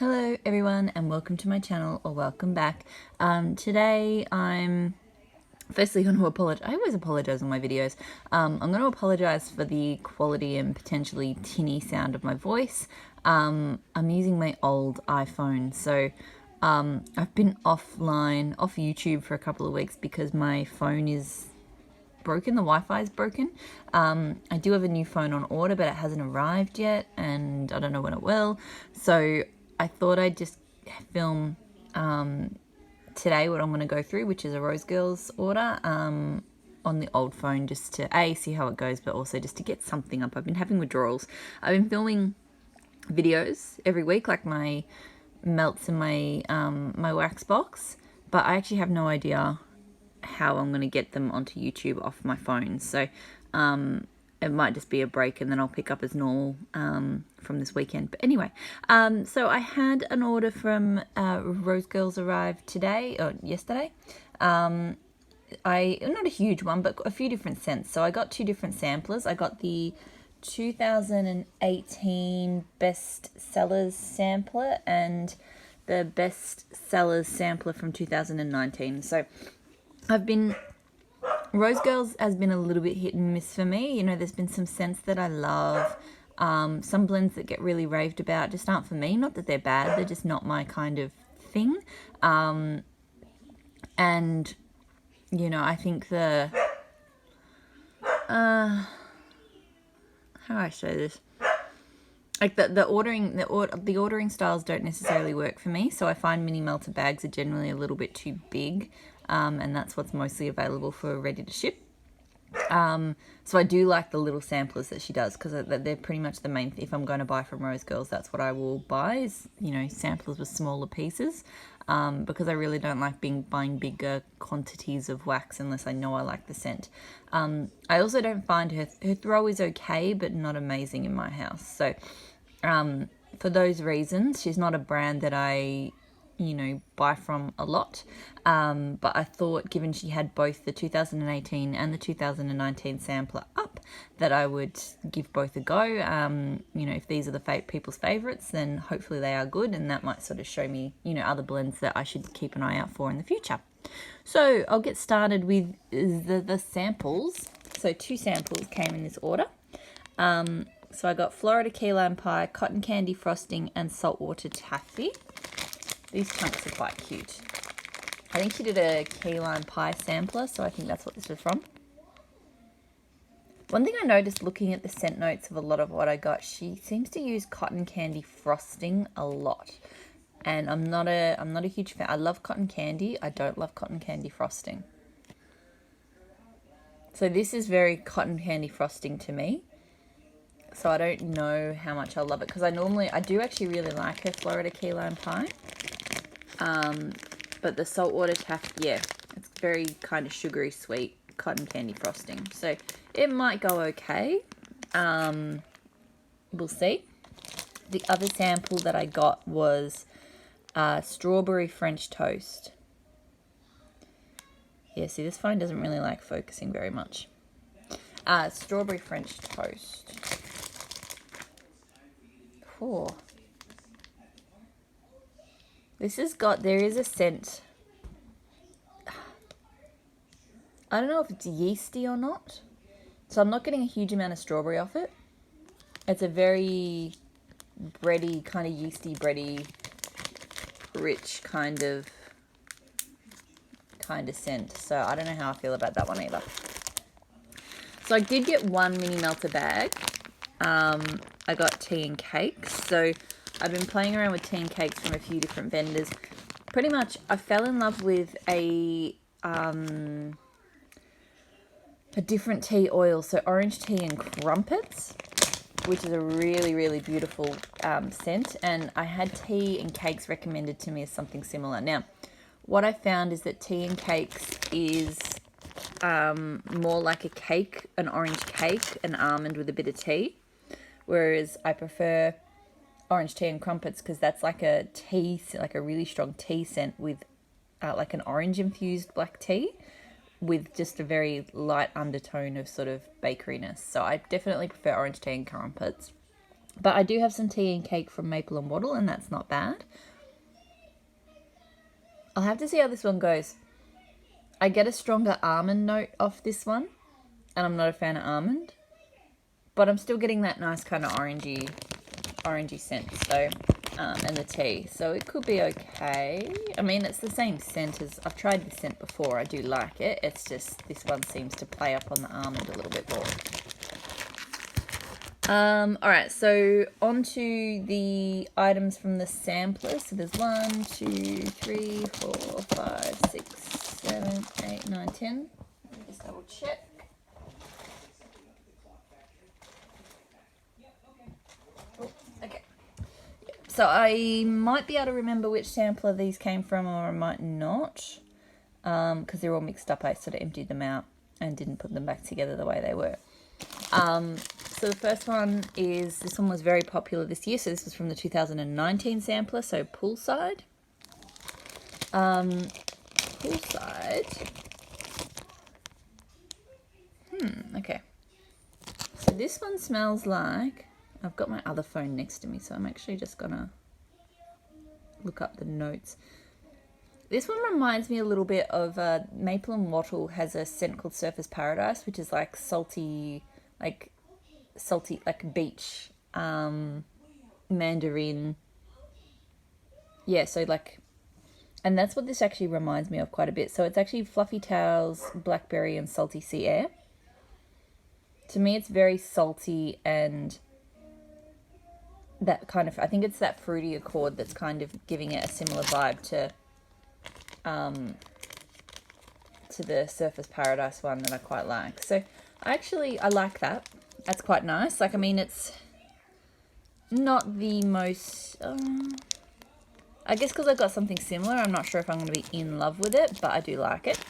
Hello everyone and welcome to my channel, or welcome back. Today I'm firstly going to apologize. I always apologize on my videos. I'm going to apologize for the quality and potentially tinny sound of my voice. I'm using my old iPhone, so I've been off YouTube for a couple of weeks because my phone is broken. The Wi-Fi is broken. I do have a new phone on order, but it hasn't arrived yet, and I don't know when it will. So I thought I'd just film today what I'm going to go through, which is a Rosegirls order on the old phone, just to see how it goes, but also just to get something up. I've been having withdrawals. I've been filming videos every week, like my melts and my my wax box, but I actually have no idea how I'm going to get them onto YouTube off my phone. So it might just be a break and then I'll pick up as normal from this weekend. But anyway, so I had an order from Rosegirls arrived today or yesterday. Not a huge one, but a few different scents. So I got two different samplers. I got the 2018 Best Sellers sampler and the Best Sellers sampler from 2019. So Rosegirls has been a little bit hit and miss for me. You know, there's been some scents that I love. Some blends that get really raved about just aren't for me. Not that they're bad, they're just not my kind of thing. And, you know, I think how do I say this? Like the ordering styles don't necessarily work for me. So I find mini melter bags are generally a little bit too big. And that's what's mostly available for ready to ship. So I do like the little samplers that she does, because they're pretty much the main if I'm going to buy from Rosegirls, that's what I will buy, is, you know, samplers with smaller pieces, because I really don't like buying bigger quantities of wax unless I know I like the scent. I also don't find her throw is okay, but not amazing in my house. So for those reasons, she's not a brand that I buy from a lot, but I thought, given she had both the 2018 and the 2019 sampler up, that I would give both a go. If these are the people's favorites, then hopefully they are good, and that might sort of show me, other blends that I should keep an eye out for in the future. So I'll get started with the samples. So 2 samples came in this order. So I got Florida key lime pie, cotton candy frosting, and saltwater taffy. These chunks are quite cute. I think she did a key lime pie sampler, so I think that's what this was from. One thing I noticed looking at the scent notes of a lot of what I got, she seems to use cotton candy frosting a lot. And I'm not a huge fan. I love cotton candy. I don't love cotton candy frosting. So this is very cotton candy frosting to me. So I don't know how much I'll love it, because I do actually really like her Florida key lime pie. But the saltwater taffy, yeah, it's very kind of sugary sweet cotton candy frosting. So it might go okay. We'll see. The other sample that I got was strawberry French toast. Yeah, see, this phone doesn't really like focusing very much. Strawberry French toast. Cool. There is a scent. I don't know if it's yeasty or not. So I'm not getting a huge amount of strawberry off it. It's a very bready, kind of yeasty, bready, rich kind of scent. So I don't know how I feel about that one either. So I did get one mini melter bag. I got tea and cakes. So I've been playing around with tea and cakes from a few different vendors. Pretty much, I fell in love with a different tea oil. So orange tea and crumpets, which is a really, really beautiful scent. And I had tea and cakes recommended to me as something similar. Now, what I found is that tea and cakes is more like a cake, an orange cake, an almond with a bit of tea. Whereas I prefer orange tea and crumpets, because that's like a tea, like a really strong tea scent with like an orange infused black tea with just a very light undertone of sort of bakeryness. So I definitely prefer orange tea and crumpets. But I do have some tea and cake from Maple and Wattle, and that's not bad. I'll have to see how this one goes. I get a stronger almond note off this one, and I'm not a fan of almond. But I'm still getting that nice kind of orangey scent, so, and the tea. So it could be okay. I mean, it's the same scent as, I've tried this scent before. I do like it. It's just, this one seems to play up on the almond a little bit more. Alright, so on to the items from the sampler. So there's 1, 2, 3, 4, 5, 6, 7, 8, 9, 10. Let me just double check. Okay. So I might be able to remember which sampler these came from, or I might not. Because they're all mixed up. I sort of emptied them out and didn't put them back together the way they were. So the first one is, this one was very popular this year, so this was from the 2019 sampler, so Poolside. Poolside. Okay. So this one smells like, I've got my other phone next to me, so I'm actually just gonna look up the notes. This one reminds me a little bit of, Maple and Wattle has a scent called Surfer's Paradise, which is like salty, like beach, mandarin. Yeah, so like, and that's what this actually reminds me of quite a bit. So it's actually Fluffy Towels, Blackberry, and Salty Sea Air. To me, it's very salty and that kind of, I think it's that fruity accord that's kind of giving it a similar vibe to the Surfer's Paradise one that I quite like. So I like that. That's quite nice. Like, I mean, it's not the most, I guess because I've got something similar, I'm not sure if I'm going to be in love with it, but I do like it.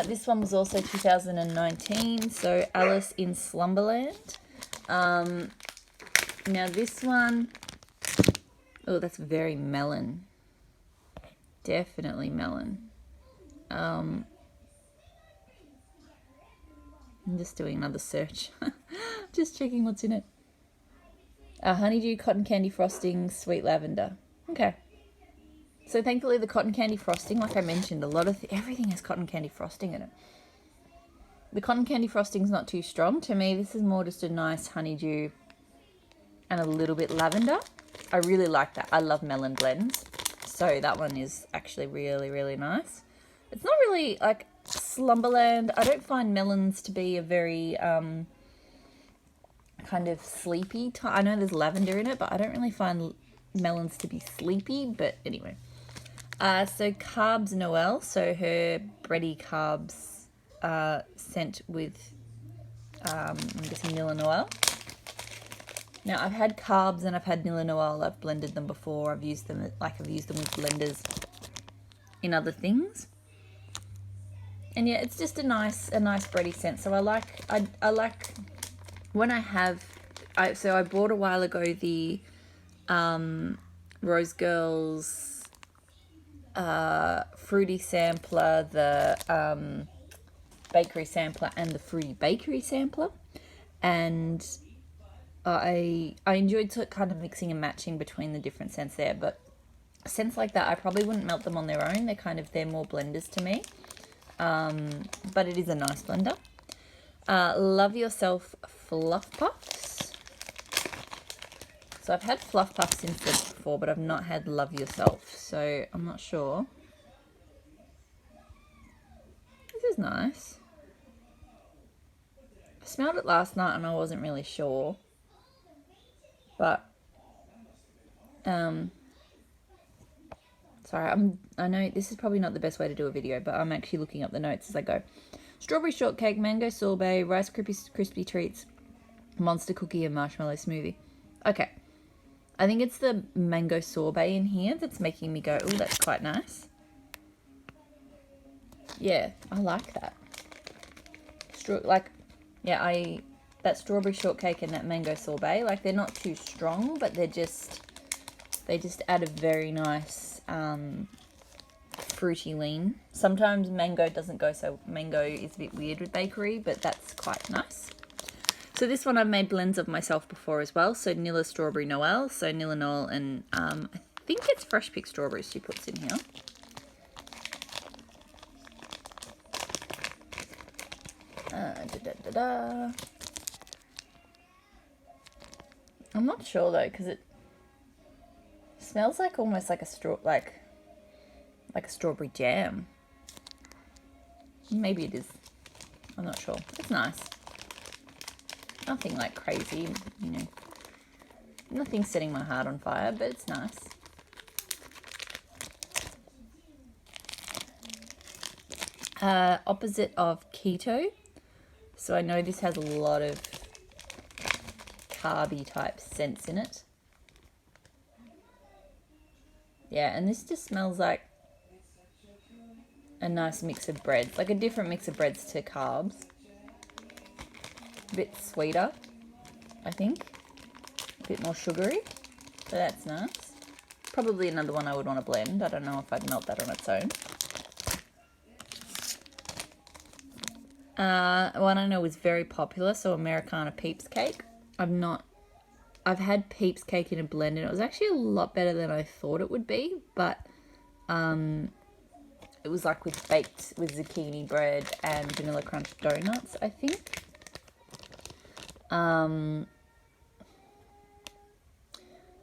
This one was also 2019, so Alice in Slumberland. Now this one, oh, that's very melon. Definitely melon. I'm just doing another search. Just checking what's in it. Honeydew, cotton candy frosting, sweet lavender. Okay. So thankfully the cotton candy frosting, like I mentioned, everything has cotton candy frosting in it. The cotton candy frosting's not too strong. To me, this is more just a nice honeydew and a little bit lavender. I really like that. I love melon blends. So that one is actually really, really nice. It's not really like Slumberland. I don't find melons to be a very kind of sleepy type. I know there's lavender in it, but I don't really find melons to be sleepy. But anyway. So Carbs Noel. So her bready carbs scent with, I'm guessing, Nilla Noel. Now, I've had carbs and I've had Nilla Noel. I've blended them before. I've used them with blenders in other things. And yeah, it's just a nice bready scent. So I like when I bought a while ago the Rosegirls fruity sampler, the bakery sampler, and the fruity bakery sampler, and I enjoyed kind of mixing and matching between the different scents there. But scents like that, I probably wouldn't melt them on their own. They're more blenders to me. But it is a nice blender. Love Yourself Fluff Puffs. So I've had Fluff Puffs instead before, but I've not had Love Yourself. So I'm not sure. This is nice. I smelled it last night and I wasn't really sure. But, sorry, I know this is probably not the best way to do a video, but I'm actually looking up the notes as I go. Strawberry shortcake, mango sorbet, rice crispy treats, monster cookie, and marshmallow smoothie. Okay. I think it's the mango sorbet in here that's making me go, oh, that's quite nice. Yeah, I like that. That strawberry shortcake and that mango sorbet, like, they're not too strong, but they just add a very nice fruity lean. Sometimes mango doesn't go, so mango is a bit weird with bakery, but that's quite nice. So this one I've made blends of myself before as well. So Nilla Strawberry Noel. So Nilla Noel and I think it's fresh picked strawberries she puts in here. I'm not sure though, because it smells like almost like a like a strawberry jam. Maybe it is. I'm not sure. It's nice. Nothing like crazy, you know. Nothing setting my heart on fire, but it's nice. Opposite of keto. So I know this has a lot of carby type scents in it. Yeah, and this just smells like a nice mix of breads, like a different mix of breads to carbs. A bit sweeter, I think. A bit more sugary, so that's nice. Probably another one I would want to blend. I don't know if I'd melt that on its own. One I know is very popular, so Americana Peeps Cake. I've had Peeps Cake in a blend and it was actually a lot better than I thought it would be, but it was like with zucchini bread and vanilla crunch donuts, I think.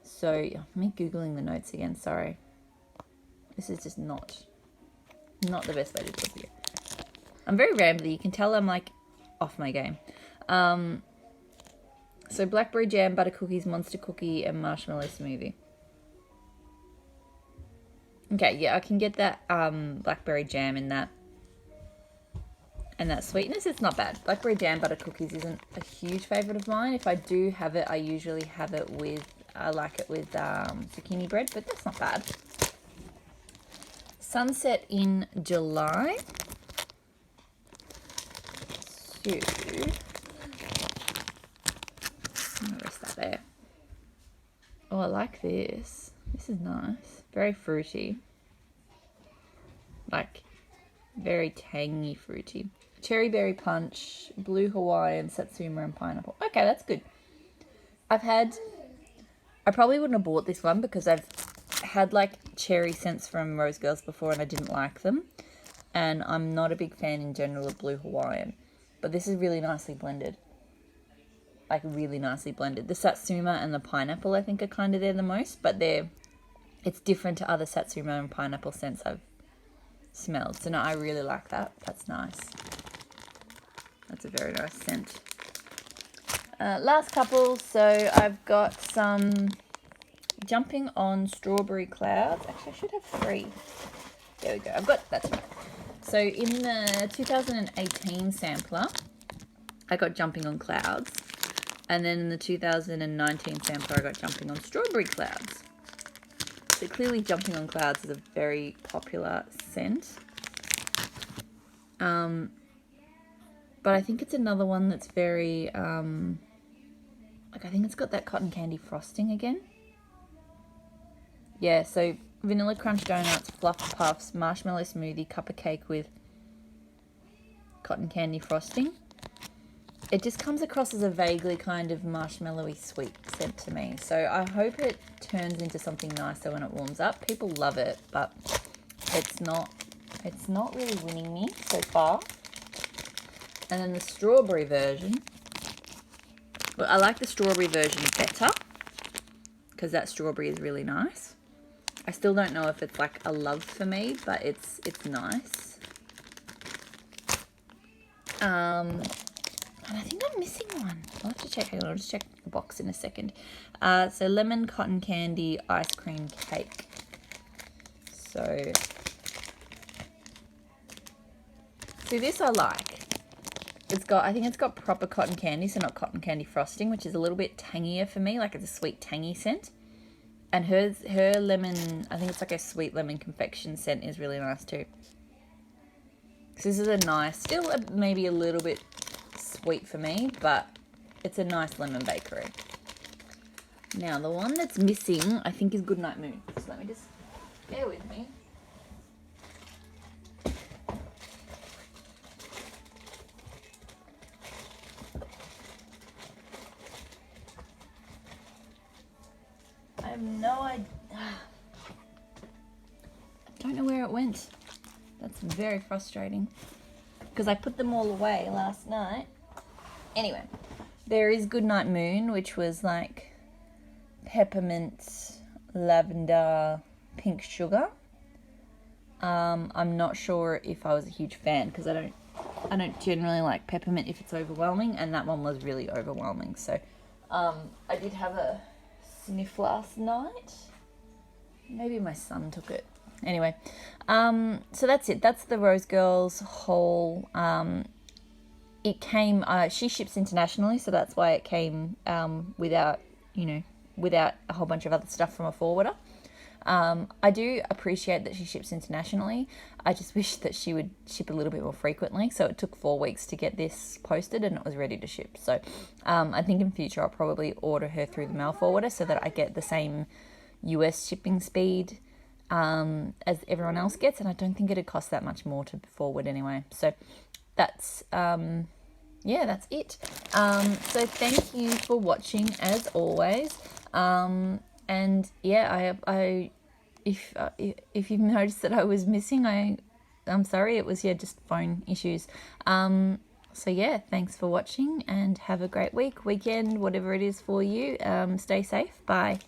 So, me Googling the notes again, sorry. This is just not the best way to do it here. I'm very rambly, you can tell I'm like off my game. So blackberry jam, butter cookies, monster cookie, and marshmallow smoothie. Okay, yeah, I can get that blackberry jam in that. And that sweetness, it's not bad. Blackberry jam, butter cookies isn't a huge favourite of mine. If I do have it, I usually have it with, I like it with zucchini bread, but that's not bad. Sunset in July. So, I'm gonna rest that there. Oh, I like this. This is nice. Very fruity. Like, very tangy fruity. Cherry berry punch, blue Hawaiian, satsuma, and pineapple. Okay, that's good. I probably wouldn't have bought this one because I've had like cherry scents from Rosegirls before and I didn't like them. And I'm not a big fan in general of blue Hawaiian. But this is really nicely blended. Like really nicely blended. The satsuma and the pineapple I think are kind of there the most, but it's different to other satsuma and pineapple scents I've smelled. So no, I really like that. That's nice. That's a very nice scent. Last couple, so I've got some Jumping on Strawberry Clouds. Actually, I should have 3. There we go. That's right. So in the 2018 sampler, I got Jumping on Clouds. And then in the 2019 sampler, I got Jumping on Strawberry Clouds. So clearly Jumping on Clouds is a very popular scent. But I think it's another one that's very, like I think it's got that cotton candy frosting again. Yeah, so vanilla crunch donuts, fluff puffs, marshmallow smoothie, cup of cake with cotton candy frosting. It just comes across as a vaguely kind of marshmallowy sweet scent to me. So I hope it turns into something nicer when it warms up. People love it, but it's not really winning me so far. And then the strawberry version. Well, I like the strawberry version better because that strawberry is really nice. I still don't know if it's like a love for me, but it's nice. And I think I'm missing one. I'll have to check. Hang on, I'll just check the box in a second. So lemon cotton candy ice cream cake. So this I like. I think it's got proper cotton candy, so not cotton candy frosting, which is a little bit tangier for me, like it's a sweet tangy scent. And her lemon, I think it's like a sweet lemon confection scent is really nice too. So this is a nice, still maybe a little bit sweet for me, but it's a nice lemon bakery. Now the one that's missing, I think, is Goodnight Moon. So let me just, bear with me. I have no idea. Don't know where it went. That's very frustrating because I put them all away last night. Anyway, there is Goodnight Moon, which was like peppermint, lavender, pink sugar. I'm not sure if I was a huge fan because I don't generally like peppermint if it's overwhelming, and that one was really overwhelming. So I did have a sniff last night. Maybe my son took it. Anyway, so that's it. That's the Rosegirls haul. It came, she ships internationally, so that's why it came without a whole bunch of other stuff from a forwarder. I do appreciate that she ships internationally. I just wish that she would ship a little bit more frequently. So it took 4 weeks to get this posted and it was ready to ship. So I think in future I'll probably order her through the mail forwarder so that I get the same US shipping speed as everyone else gets, and I don't think it'd cost that much more to forward anyway. So that's that's it. So thank you for watching as always. And yeah, I if you've noticed that I was missing, I'm sorry. It was just phone issues. So yeah, thanks for watching and have a great weekend, whatever it is for you. Stay safe. Bye.